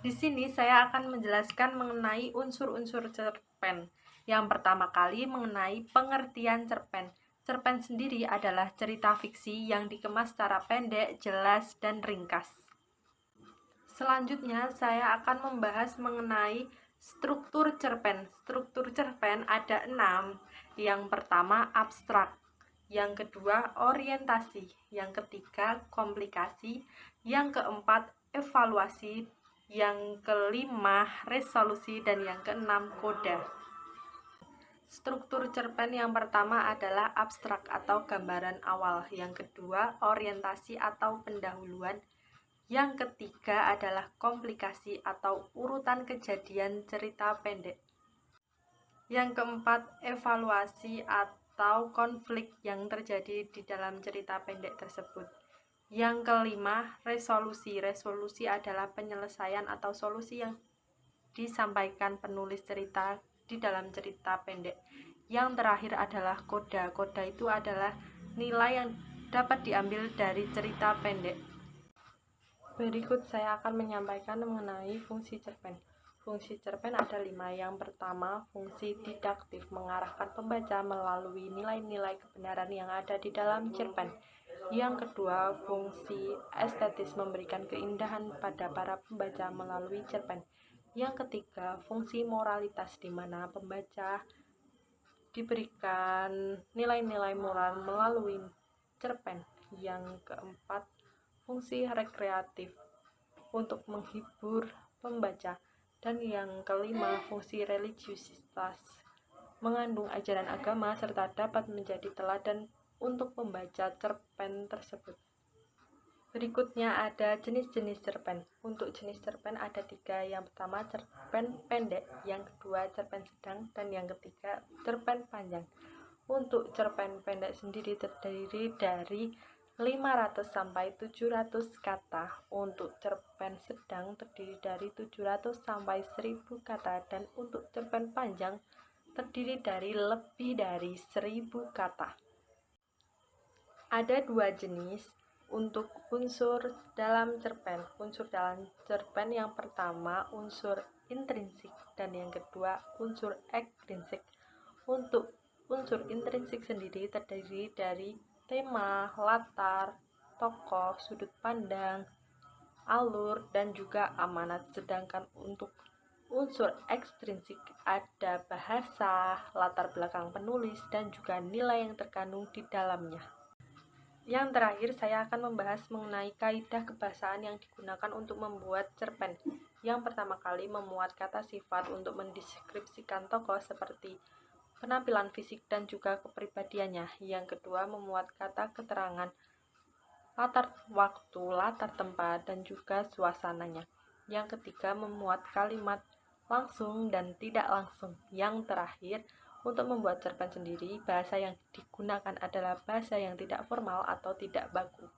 Di sini saya akan menjelaskan mengenai unsur-unsur cerpen. Yang pertama kali mengenai pengertian cerpen. Cerpen sendiri adalah cerita fiksi yang dikemas secara pendek, jelas, dan ringkas. Selanjutnya saya akan membahas mengenai struktur cerpen. Struktur cerpen ada 6. Yang pertama abstrak, yang kedua orientasi, yang ketiga komplikasi, yang keempat evaluasi, yang kelima resolusi, dan yang keenam koda. Struktur cerpen yang pertama adalah abstrak atau gambaran awal, yang kedua orientasi atau pendahuluan, yang ketiga adalah komplikasi atau urutan kejadian cerita pendek, yang keempat evaluasi atau konflik yang terjadi di dalam cerita pendek tersebut. Yang kelima, resolusi. Resolusi adalah penyelesaian atau solusi yang disampaikan penulis cerita di dalam cerita pendek. Yang terakhir adalah koda. Koda itu adalah nilai yang dapat diambil dari cerita pendek. Berikut saya akan menyampaikan mengenai fungsi cerpen. Fungsi cerpen ada 5. Yang pertama, fungsi didaktif, mengarahkan pembaca melalui nilai-nilai kebenaran yang ada di dalam cerpen. Yang kedua, fungsi estetis, memberikan keindahan pada para pembaca melalui cerpen. Yang ketiga, fungsi moralitas, di mana pembaca diberikan nilai-nilai moral melalui cerpen. Yang keempat, fungsi rekreatif, untuk menghibur pembaca. Dan yang kelima, fungsi religiusitas, mengandung ajaran agama serta dapat menjadi teladan untuk pembaca cerpen tersebut. Berikutnya ada jenis-jenis cerpen. Untuk jenis cerpen ada 3. Yang pertama cerpen pendek, yang kedua cerpen sedang, dan yang ketiga cerpen panjang. Untuk cerpen pendek sendiri terdiri dari 500 sampai 700 kata. Untuk cerpen sedang terdiri dari 700 sampai 1000 kata, dan untuk cerpen panjang terdiri dari lebih dari 1000 kata. Ada 2 jenis untuk unsur dalam cerpen. Unsur dalam cerpen yang pertama unsur intrinsik, dan yang kedua unsur ekstrinsik. Untuk unsur intrinsik sendiri terdiri dari tema, latar, tokoh, sudut pandang, alur, dan juga amanat. Sedangkan untuk unsur ekstrinsik ada bahasa, latar belakang penulis, dan juga nilai yang terkandung di dalamnya. Yang terakhir, saya akan membahas mengenai kaidah kebahasaan yang digunakan untuk membuat cerpen. Yang pertama kali, memuat kata sifat untuk mendeskripsikan tokoh seperti penampilan fisik dan juga kepribadiannya. Yang kedua, memuat kata keterangan latar waktu, latar tempat, dan juga suasananya. Yang ketiga, memuat kalimat langsung dan tidak langsung. Yang terakhir, untuk membuat cerpen sendiri, bahasa yang digunakan adalah bahasa yang tidak formal atau tidak baku.